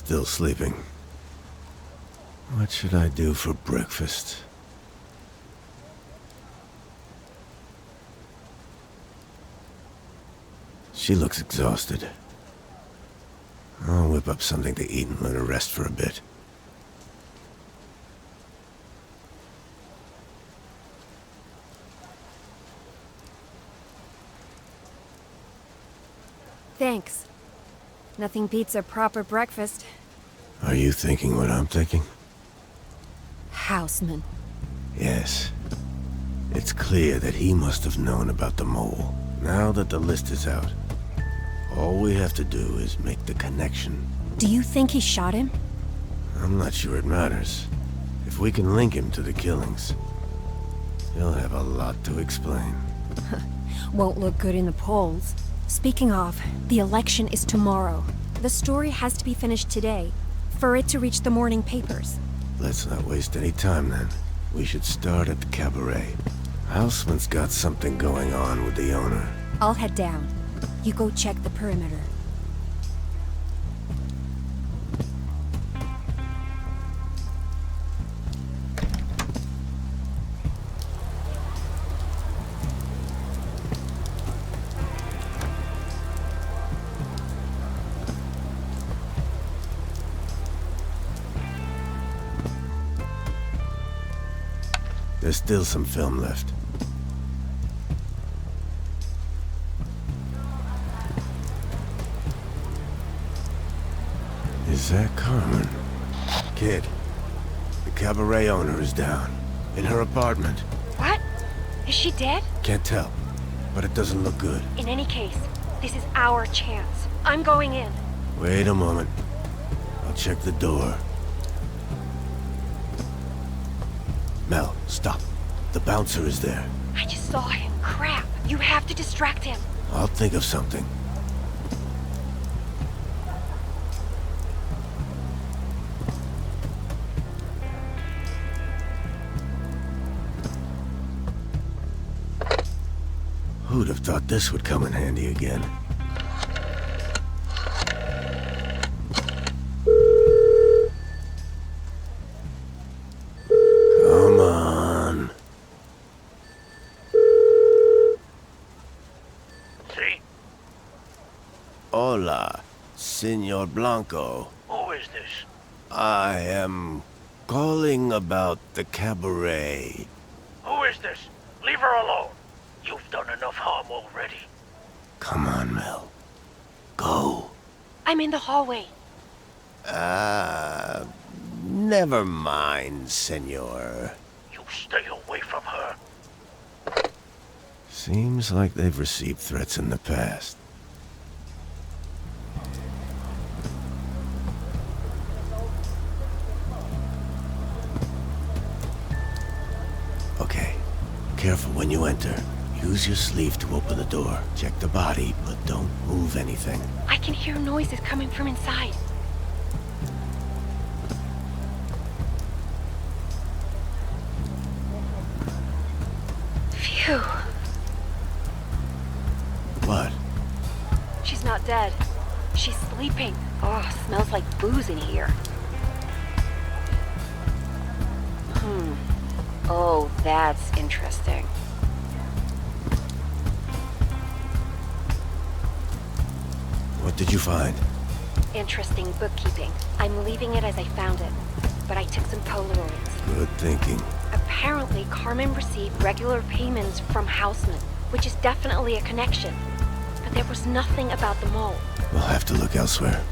Still sleeping. What should I do for breakfast? She looks exhausted. I'll whip up something to eat and let her rest for a bit. Thanks. Nothing beats a proper breakfast. Are you thinking what I'm thinking? Houseman. Yes. It's clear that he must have known about the mole. Now that the list is out, all we have to do is make the connection. Do you think he shot him? I'm not sure it matters. If we can link him to the killings, he'll have a lot to explain. Won't look good in the polls. Speaking of, the election is tomorrow. The story has to be finished today, for it to reach the morning papers. Let's not waste any time then. We should start at the cabaret. Houseman's got something going on with the owner. I'll head down. You go check the perimeter. There's still some film left. Is that Carmen? Kid, the cabaret owner is down. In her apartment. What? Is she dead? Can't tell, but it doesn't look good. In any case, this is our chance. I'm going in. Wait a moment. I'll check the door. Mel, stop. The bouncer is there. I just saw him. Crap. You have to distract him. I'll think of something. Who'd have thought this would come in handy again? Come on. See? Hola, Senor Blanco. Who is this? I am calling about the cabaret. Who is this? Leave her alone. You've done enough harm already. Come on, Mel. Go. I'm in the hallway. Never mind, senor. You stay away from her. Seems like they've received threats in the past. Okay, careful when you enter. Use your sleeve to open the door. Check the body, but don't move anything. I can hear noises coming from inside. Phew. What? She's not dead. She's sleeping. Oh, smells like booze in here. Oh, that's interesting. What did you find? Interesting bookkeeping. I'm leaving it as I found it, but I took some Polaroids. Good thinking. Apparently, Carmen received regular payments from Houseman, which is definitely a connection. But there was nothing about the mole. We'll have to look elsewhere.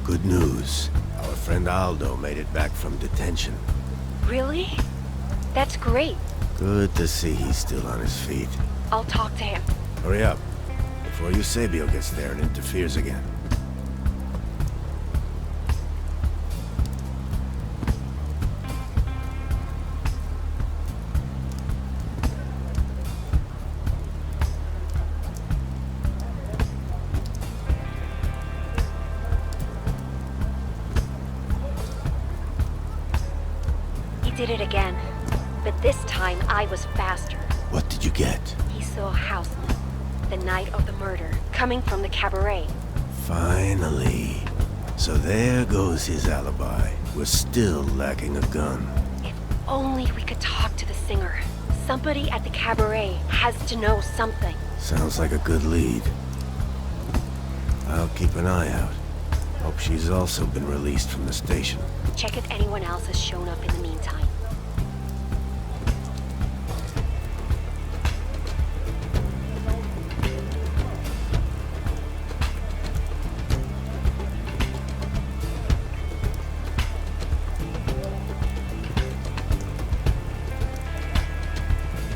Good news. Our friend Aldo made it back from detention. Really? That's great. Good to see he's still on his feet. I'll talk to him. Hurry up, before Eusebio gets there and interferes again. did it again. But this time, I was faster. What did you get? He saw a houseman, the night of the murder, coming from the cabaret. Finally. So there goes his alibi. We're still lacking a gun. If only we could talk to the singer. Somebody at the cabaret has to know something. Sounds like a good lead. I'll keep an eye out. Hope she's also been released from the station. Check if anyone else has shown up in the meantime.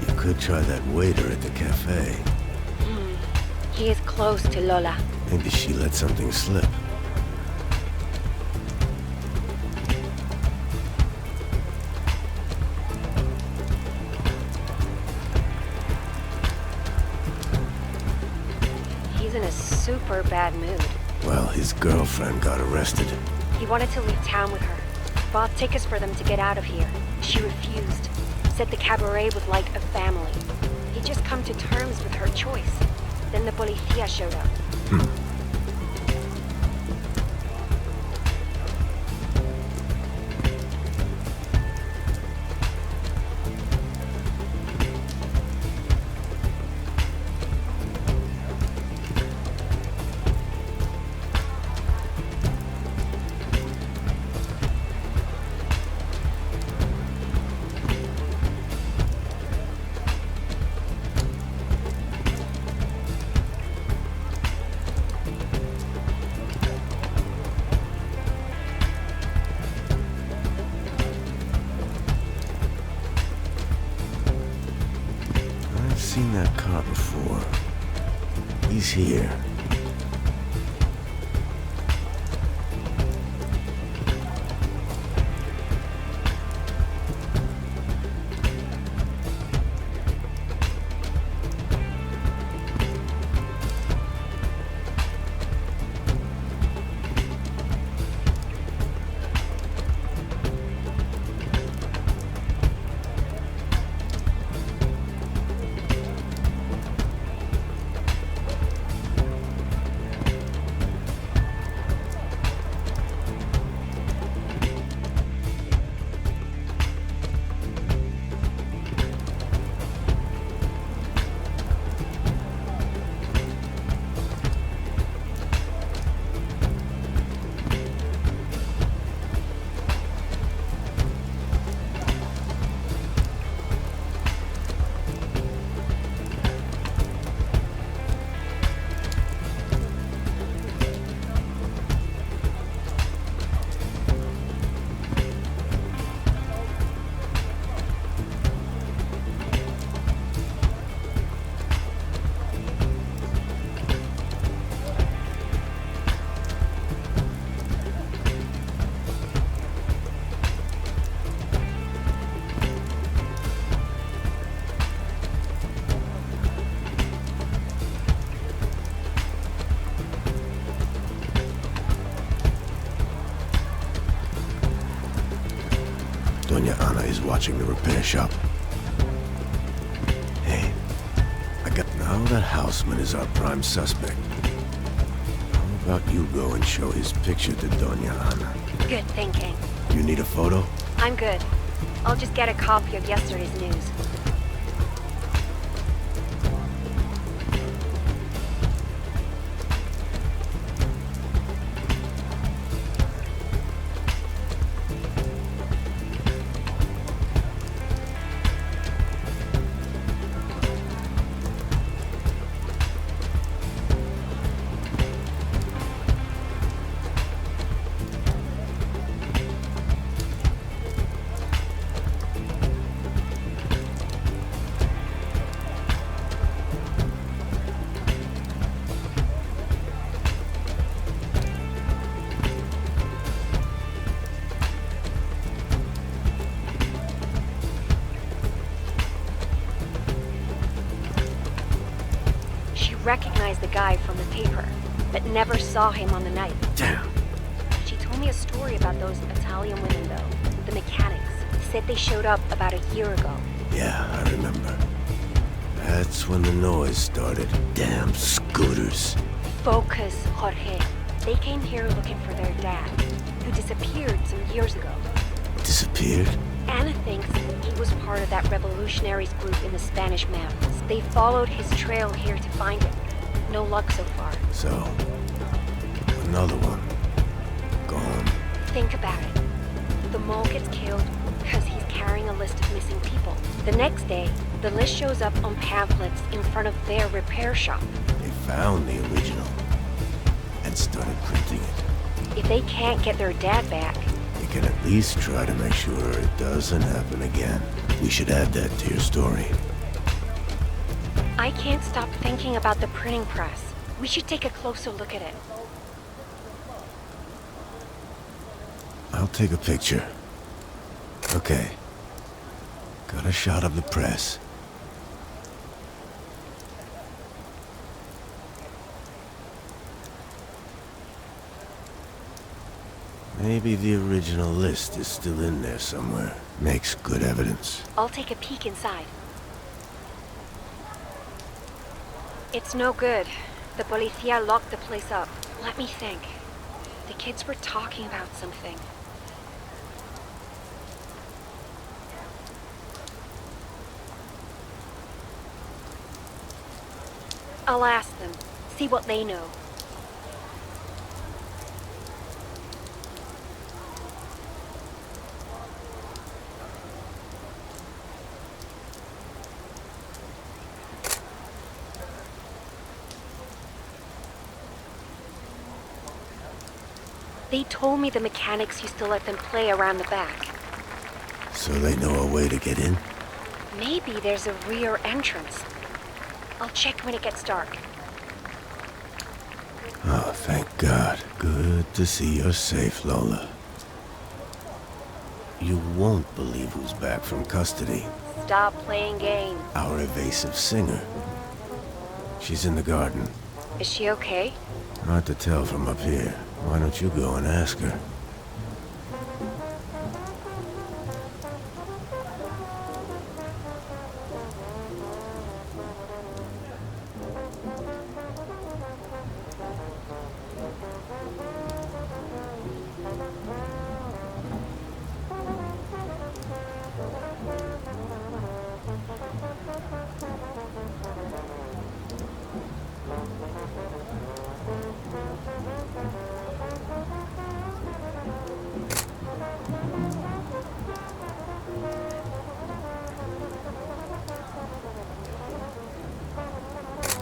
You could try that waiter at the cafe. He is close to Lola. Maybe she let something slip. He's in a super bad mood. Well, his girlfriend got arrested. He wanted to leave town with her. Bought tickets for them to get out of here. She refused. Said the cabaret was like a family. He'd just come to terms with her choice. Then the policía showed up. I've seen that car before. He's here. Doña Ana is watching the repair shop. Hey, now that Houseman is our prime suspect. How about you go and show his picture to Doña Ana? Good thinking. You need a photo? I'm good. I'll just get a copy of yesterday's news. Recognized the guy from the paper, but never saw him on the night. Damn. She told me a story about those Italian women, though. The mechanics. said they showed up about a year ago. Yeah, I remember. That's when the noise started. Damn scooters. Focus, Jorge. They came here looking for their dad, who disappeared some years ago. Disappeared? Anna thinks he was part of that revolutionaries group in the Spanish mountains. They followed his trail here to find him. No luck so far. So, another one. Gone. Think about it. The mole gets killed because he's carrying a list of missing people. The next day, the list shows up on pamphlets in front of their repair shop. They found the original and started printing it. If they can't get their dad back, They can at least try to make sure it doesn't happen again. We should add that to your story. I can't stop thinking about the printing press. We should take a closer look at it. I'll take a picture. Okay. Got a shot of the press. Maybe the original list is still in there somewhere. Makes good evidence. I'll take a peek inside. It's no good. The policia locked the place up. Let me think. The kids were talking about something. I'll ask them. See what they know. They told me the mechanics used to let them play around the back. So they know a way to get in? Maybe there's a rear entrance. I'll check when it gets dark. Oh, thank God. Good to see you're safe, Lola. You won't believe who's back from custody. Stop playing games. Our evasive singer. She's in the garden. Is she okay? Hard to tell from up here. Why don't you go and ask her?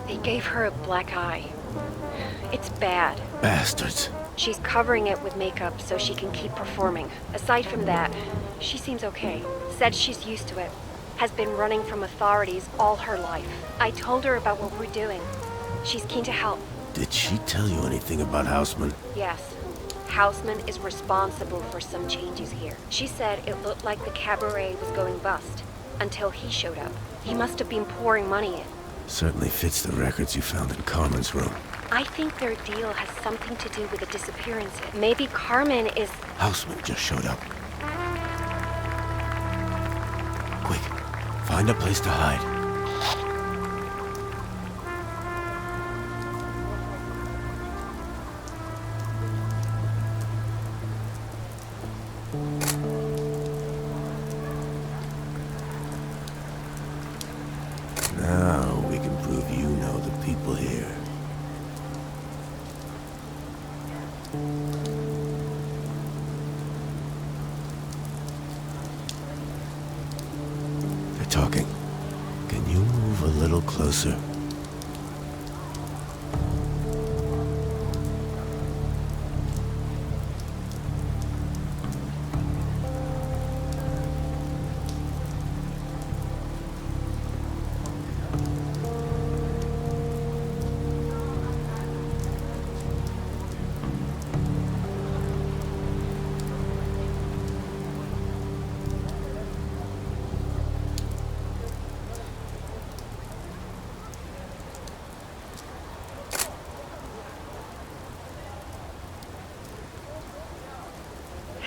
They gave her a black eye. It's bad. Bastards. She's covering it with makeup so she can keep performing. Aside from that, she seems okay. Said she's used to it. Has been running from authorities all her life. I told her about what we're doing. She's keen to help. Did she tell you anything about Houseman? Yes. Houseman is responsible for some changes here. She said it looked like the cabaret was going bust until he showed up. He must have been pouring money in. Certainly fits the records you found in Carmen's room. I think their deal has something to do with the disappearances. Maybe Carmen is... Houseman just showed up. Quick, find a place to hide. Now we can prove you know the people here. They're talking. Can you move a little closer?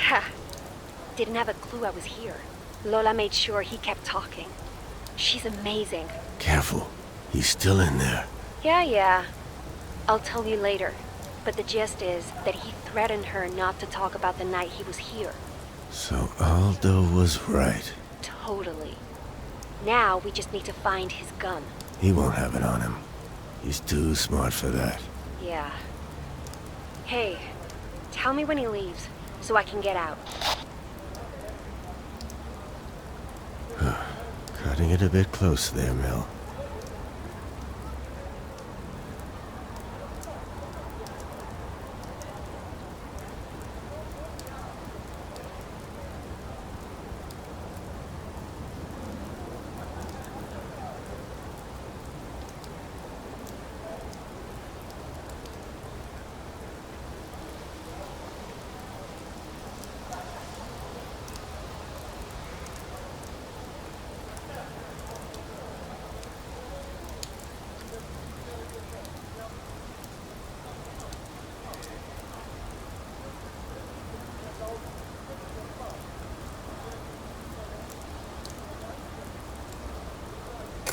Ha! Didn't have a clue I was here. Lola made sure he kept talking. She's amazing. Careful. He's still in there. Yeah. I'll tell you later. But the gist is that he threatened her not to talk about the night he was here. So Aldo was right. Totally. Now we just need to find his gun. He won't have it on him. He's too smart for that. Yeah. Hey, tell me when he leaves, so I can get out. Cutting it a bit close there, Mel.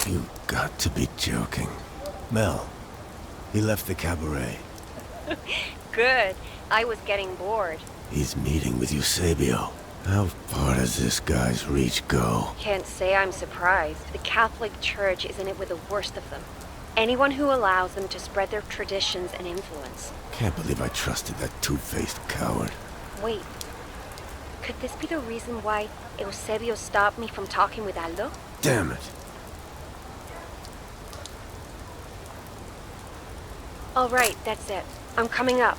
You've got to be joking. Mel, he left the cabaret. Good. I was getting bored. He's meeting with Eusebio. How far does this guy's reach go? Can't say I'm surprised. The Catholic Church is in it with the worst of them. Anyone who allows them to spread their traditions and influence. Can't believe I trusted that two-faced coward. Wait. Could this be the reason why Eusebio stopped me from talking with Aldo? Damn it. All right, that's it. I'm coming up.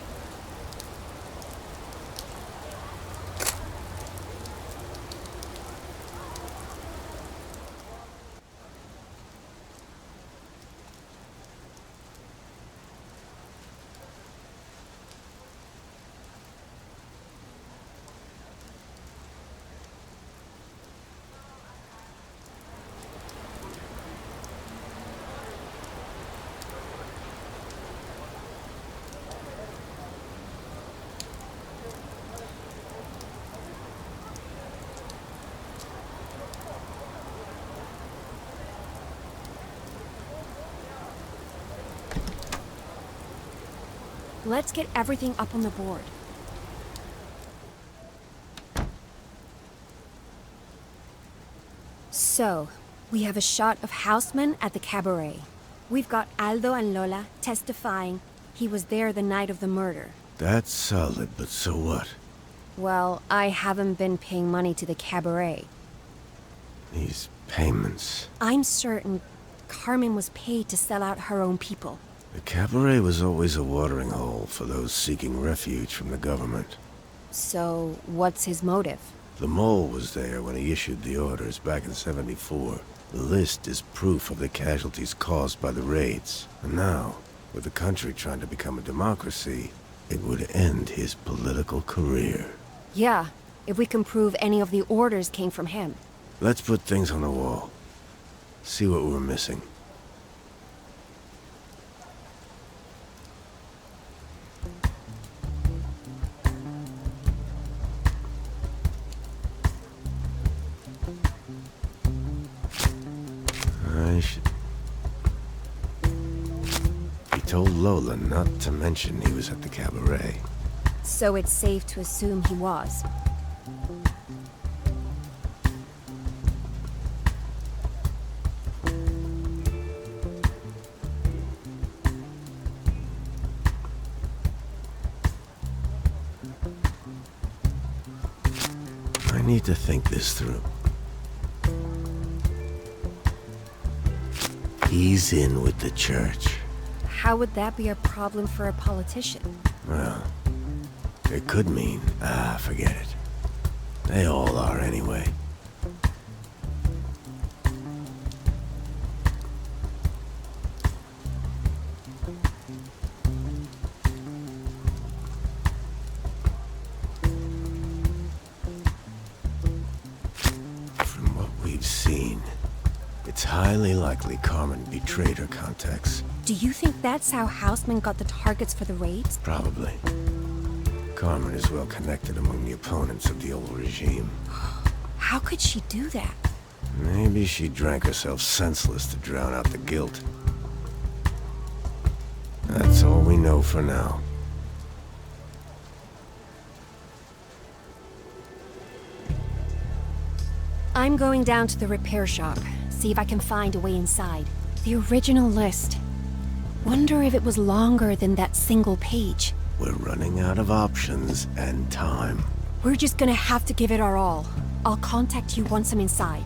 Let's get everything up on the board. So, we have a shot of Houseman at the cabaret. We've got Aldo and Lola testifying he was there the night of the murder. That's solid, but so what? Well, I haven't been paying money to the cabaret. These payments. I'm certain Carmen was paid to sell out her own people. The cabaret was always a watering hole for those seeking refuge from the government. So, what's his motive? The mole was there when he issued the orders back in '74. The list is proof of the casualties caused by the raids. And now, with the country trying to become a democracy, it would end his political career. Yeah, if we can prove any of the orders came from him. Let's put things on the wall. See what we're missing. He told Lola not to mention he was at the cabaret. So it's safe to assume he was. I need to think this through. He's in with the church. How would that be a problem for a politician? Well, it could mean, forget it. They all are anyway. From what we've seen, it's highly likely Carmen betrayed her contacts. Do you think that's how Houseman got the targets for the raids? Probably. Carmen is well connected among the opponents of the old regime. How could she do that? Maybe she drank herself senseless to drown out the guilt. That's all we know for now. I'm going down to the repair shop, see if I can find a way inside. The original list. Wonder if it was longer than that single page. We're running out of options and time. We're just gonna have to give it our all. I'll contact you once I'm inside.